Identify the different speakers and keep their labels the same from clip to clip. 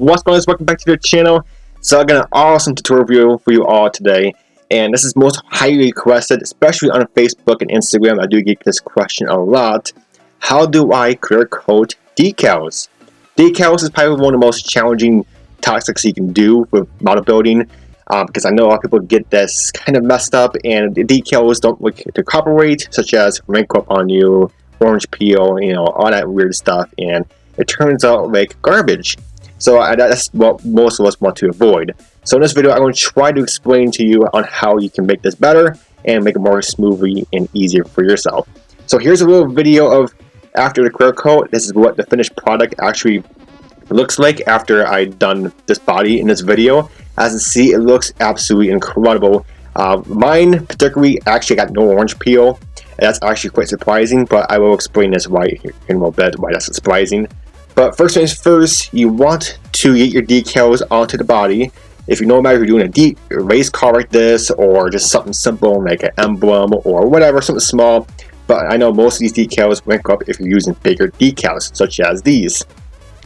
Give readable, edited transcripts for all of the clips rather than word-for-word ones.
Speaker 1: What's going on? Welcome back to the channel. So I got an awesome tutorial video for you all today, and this is most highly requested, especially on Facebook and Instagram. I do get this question a lot. How do I clear coat decals? Decals is probably one of the most challenging tasks you can do with model building, because I know a lot of people get this kind of messed up and the decals don't look to cooperate, such as wrinkle up on you, orange peel, all that weird stuff, and it turns out like garbage. So that's what most of us want to avoid. So in this video, I'm going to try to explain to you on how you can make this better and make it more smoothly and easier for yourself. So here's a little video of after the clear coat. This is what the finished product actually looks like after I've done this body in this video. As you see, it looks absolutely incredible. Mine particularly actually got no orange peel. That's actually quite surprising, but I will explain this right here in a little bit why that's surprising. But first things first, you want to get your decals onto the body. If you know about if you're doing a race car like this, or just something simple like an emblem or whatever, something small. But I know most of these decals wrinkle up if you're using bigger decals, such as these.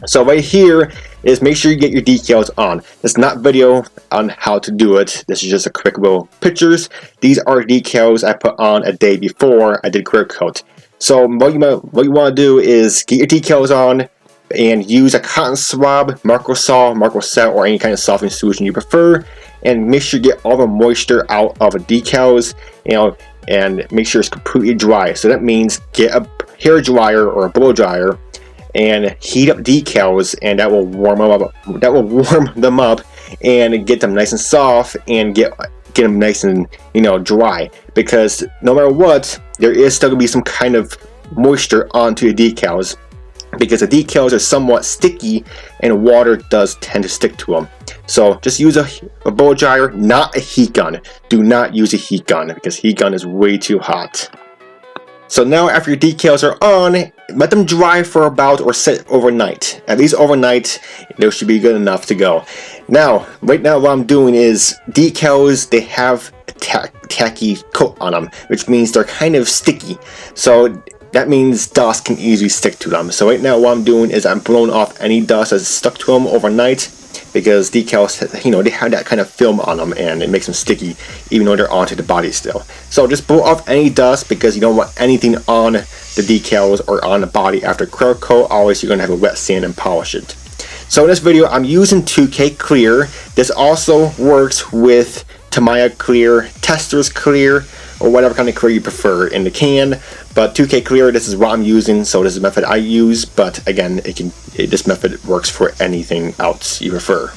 Speaker 1: So right here is make sure you get your decals on. It's not video on how to do it. This is just a quick little pictures. These are decals I put on a day before I did clear coat. So what you want to do is get your decals on and use a cotton swab, Marco Set, or any kind of softening solution you prefer, and make sure you get all the moisture out of the decals, and make sure it's completely dry. So that means get a hair dryer or a blow dryer and heat up decals, and that will warm them up and get them nice and soft and get them nice and dry, because no matter what, there is still gonna be some kind of moisture onto the decals, because the decals are somewhat sticky and water does tend to stick to them. So just use a blow dryer, not a heat gun. Do not use a heat gun, because heat gun is way too hot. So now after your decals are on, let them dry for about, or sit overnight. At least overnight, they should be good enough to go. Now, right now what I'm doing is decals, they have a tacky coat on them, which means they're kind of sticky. So that means dust can easily stick to them. So right now what I'm doing is I'm blowing off any dust that's stuck to them overnight, because decals, they have that kind of film on them and it makes them sticky even though they're onto the body still. So just blow off any dust, because you don't want anything on the decals or on the body after clear coat. Always you're going to have a wet sand and polish it. So in this video I'm using 2K clear. This also works with Tamiya clear, Tester's clear, or whatever kind of clear you prefer in the can. But 2K clear, this is what I'm using, so this is the method I use. But again, this method works for anything else you prefer.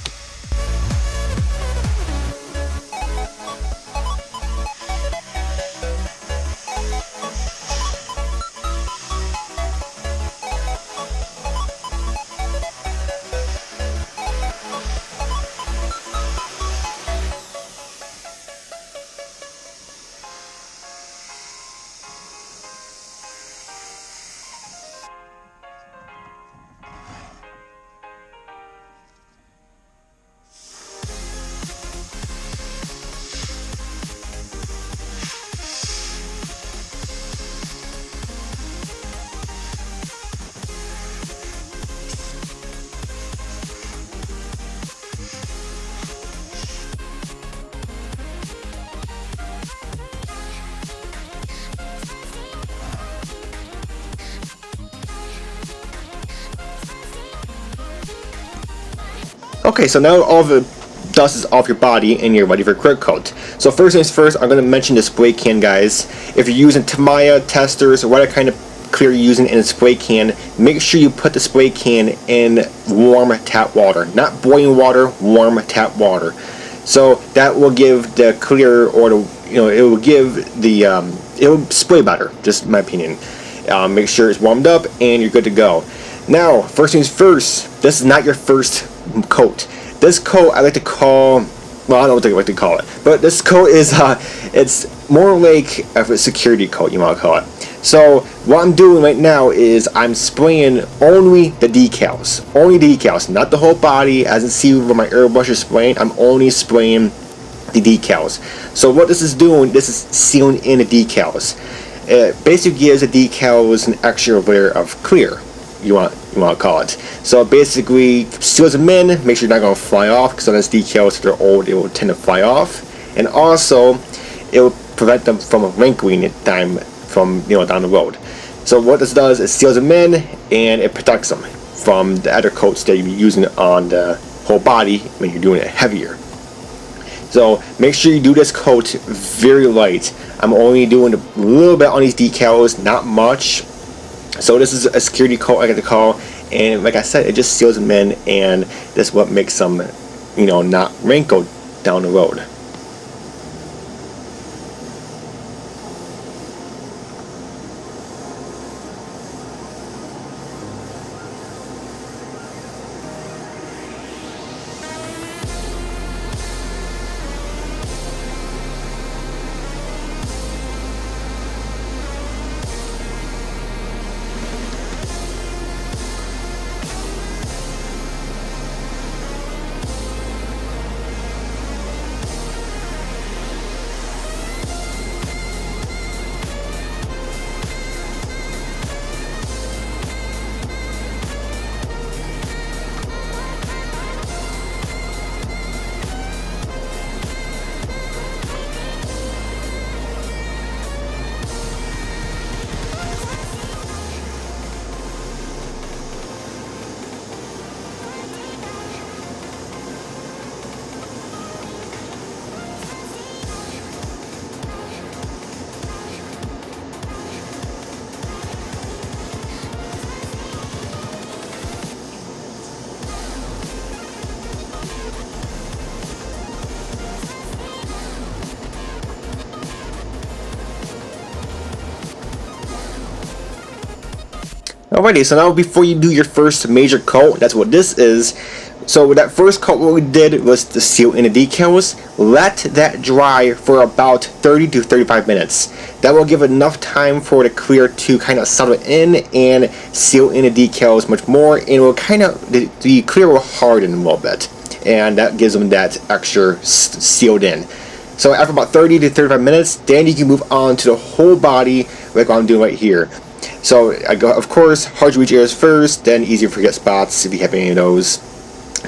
Speaker 1: Okay, so now all the dust is off your body and you're ready for clear coat. So first things first, I'm going to mention the spray can, guys. If you're using Tamiya, Testers, or whatever kind of clear you're using in a spray can, make sure you put the spray can in warm tap water. Not boiling water, warm tap water. So that will give the clear, or it will give the, it will spray better, just in my opinion. Make sure it's warmed up and you're good to go. Now, first things first, this is not your first coat. This coat I like to call, well, I don't know what I like to call it, but this coat is it's more like a security coat, you want to call it. So what I'm doing right now is I'm spraying only the decals, not the whole body. As you see where my airbrush is spraying, I'm only spraying the decals. So what this is doing, this is sealing in the decals. It basically gives the decals an extra layer of clear. You want you want to call it. So basically seals them in, make sure you're not going to fly off, because on those decals, if they're old, it will tend to fly off. And also it will prevent them from wrinkling time from down the road. So what this does is seals them in, and it protects them from the other coats that you're using on the whole body when you're doing it heavier. So make sure you do this coat very light. I'm only doing a little bit on these decals, not much. So this is a security coat, I get to call, and like I said, it just seals them in, and that's what makes them, not wrinkled down the road. Alrighty, so now before you do your first major coat, that's what this is. So with that first coat, what we did was to seal in the decals. Let that dry for about 30 to 35 minutes. That will give enough time for the clear to kind of settle in and seal in the decals much more, and it will kind of, the clear will harden a little bit, and that gives them that extra sealed in. So after about 30 to 35 minutes, then you can move on to the whole body like what I'm doing right here. So I go, of course, hard to reach areas first, then easier to forget spots if you have any of those.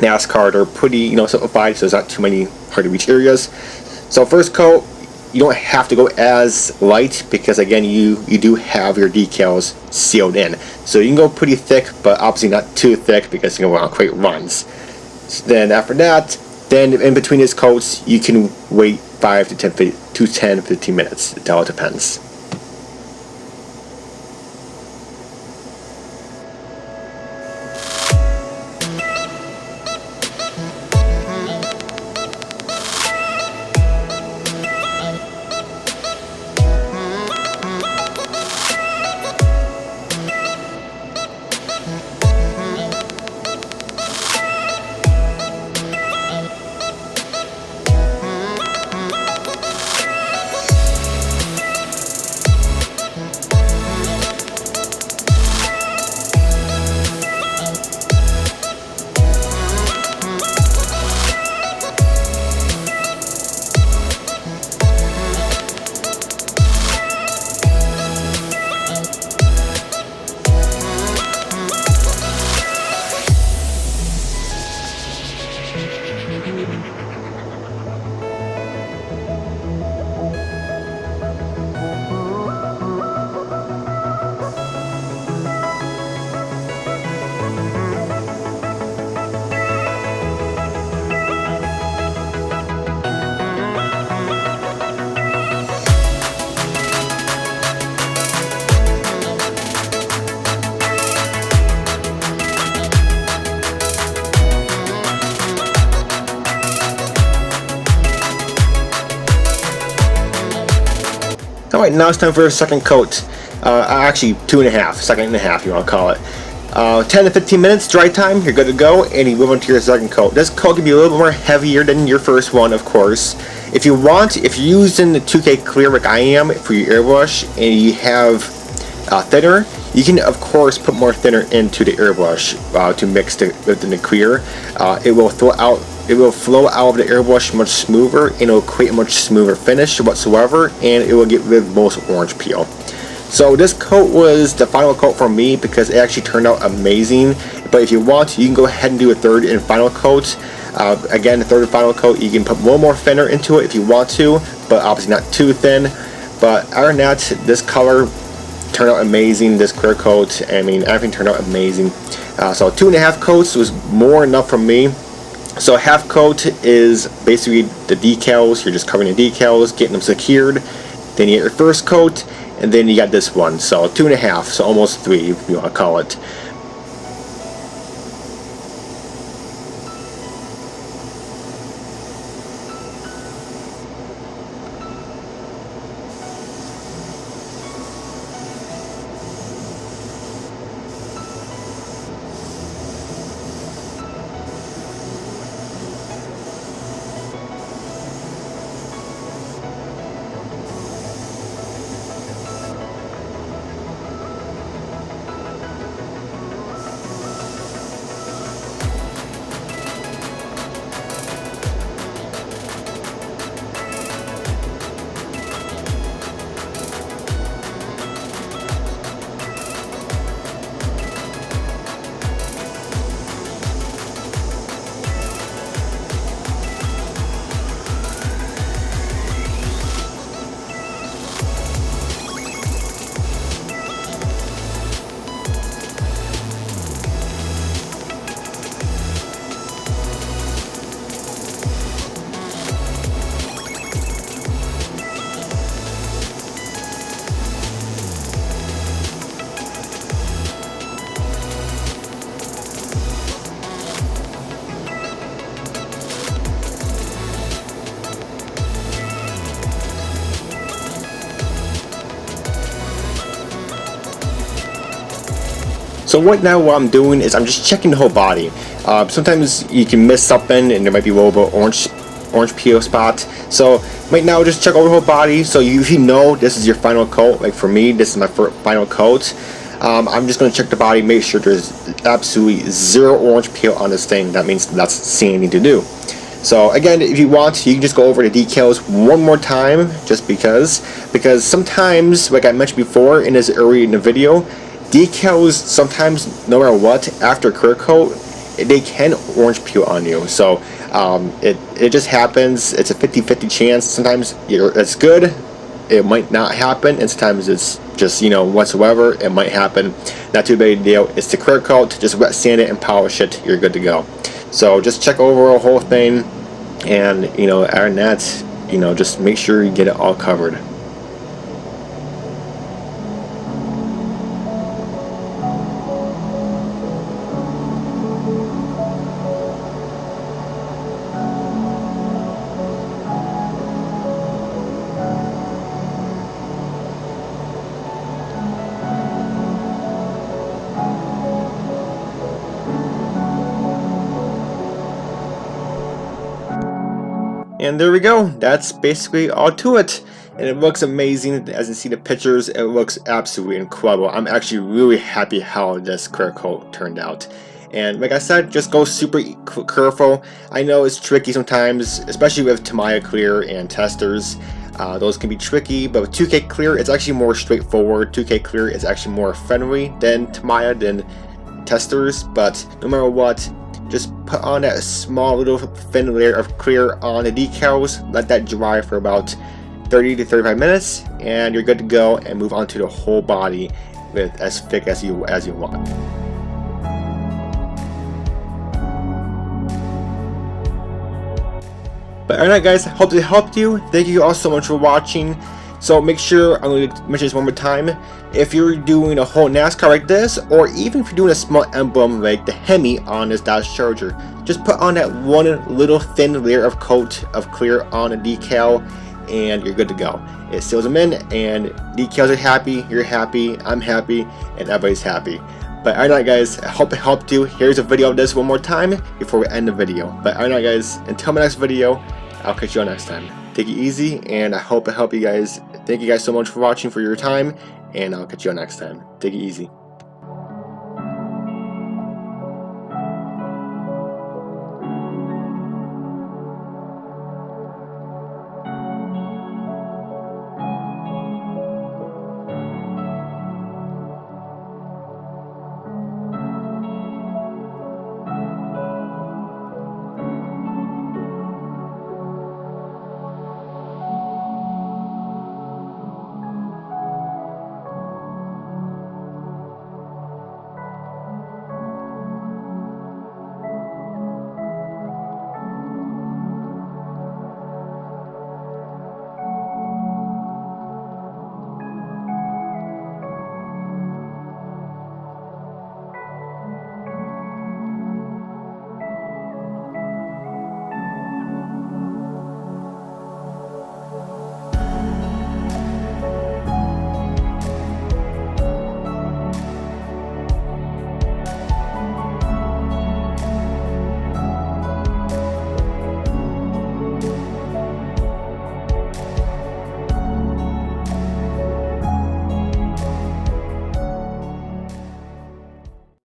Speaker 1: NASCAR are pretty, simplified, so there's not too many hard to reach areas. So first coat, you don't have to go as light, because again, you do have your decals sealed in. So you can go pretty thick, but obviously not too thick, because you don't want to create runs. Then after that, then in between these coats, you can wait 5 to 15 minutes. It all depends. Alright, now it's time for a second coat. Actually, 2.5, second and a half, you want to call it. 10 to 15 minutes dry time, you're good to go, and you move on to your second coat. This coat can be a little bit more heavier than your first one, of course. If you're using the 2K clear like I am for your airbrush, and you have thinner, you can of course put more thinner into the airbrush to mix within the clear. It will flow out of the airbrush much smoother, and it will create a much smoother finish whatsoever, and it will get rid of most orange peel. So this coat was the final coat for me because it actually turned out amazing. But if you want, you can go ahead and do a third and final coat. Again, the third and final coat, you can put one more thinner into it if you want to, but obviously not too thin. But other than that, this color turned out amazing. This clear coat, I mean, everything turned out amazing. So 2.5 coats was more enough for me. So half coat is basically the decals. You're just covering the decals, getting them secured. Then you get your first coat, and then you got this one. So 2.5, so almost 3, if you want to call it. So right now what I'm doing is I'm just checking the whole body. Sometimes you can miss something and there might be a little bit of orange peel spot. So right now just check over the whole body. So if you know this is your final coat, like for me this is my final coat, I'm just going to check the body, make sure there's absolutely zero orange peel on this thing. That means that's sandy to do. So again, if you want, you can just go over the decals one more time, just because sometimes, like I mentioned before in this early in the video, decals sometimes, no matter what, after clear coat, they can orange peel on you. So it just happens. It's a 50-50 chance. Sometimes it's good, it might not happen, and sometimes it's just, you know, whatsoever, it might happen. Not too big a deal. It's the clear coat. Just wet sand it and polish it. You're good to go. So just check over the whole thing, and you know, other than that, you know, just make sure you get it all covered. And there we go. That's basically all to it. And it looks amazing. As you see the pictures, it looks absolutely incredible. I'm actually really happy how this clear coat turned out. And like I said, just go super careful. I know it's tricky sometimes, especially with Tamiya clear and testers. Those can be tricky, but with 2K clear, it's actually more straightforward. 2K clear is actually more friendly than Tamiya, than testers. But no matter what, just put on that small little thin layer of clear on the decals, let that dry for about 30 to 35 minutes, and you're good to go, and move on to the whole body with as thick as you want. But alright guys, hope it helped you. Thank you all so much for watching. So make sure, I'm going to mention this one more time, if you're doing a whole NASCAR like this, or even if you're doing a small emblem like the Hemi on this Dodge Charger, just put on that one little thin layer of coat of clear on a decal, and you're good to go. It seals them in, and decals are happy, you're happy, I'm happy, and everybody's happy. But alright guys, I hope it helped you. Here's a video of this one more time before we end the video. But alright guys, until my next video, I'll catch you all next time. Take it easy, and I hope it helped you guys. Thank you guys so much for watching, for your time, and I'll catch you all next time. Take it easy.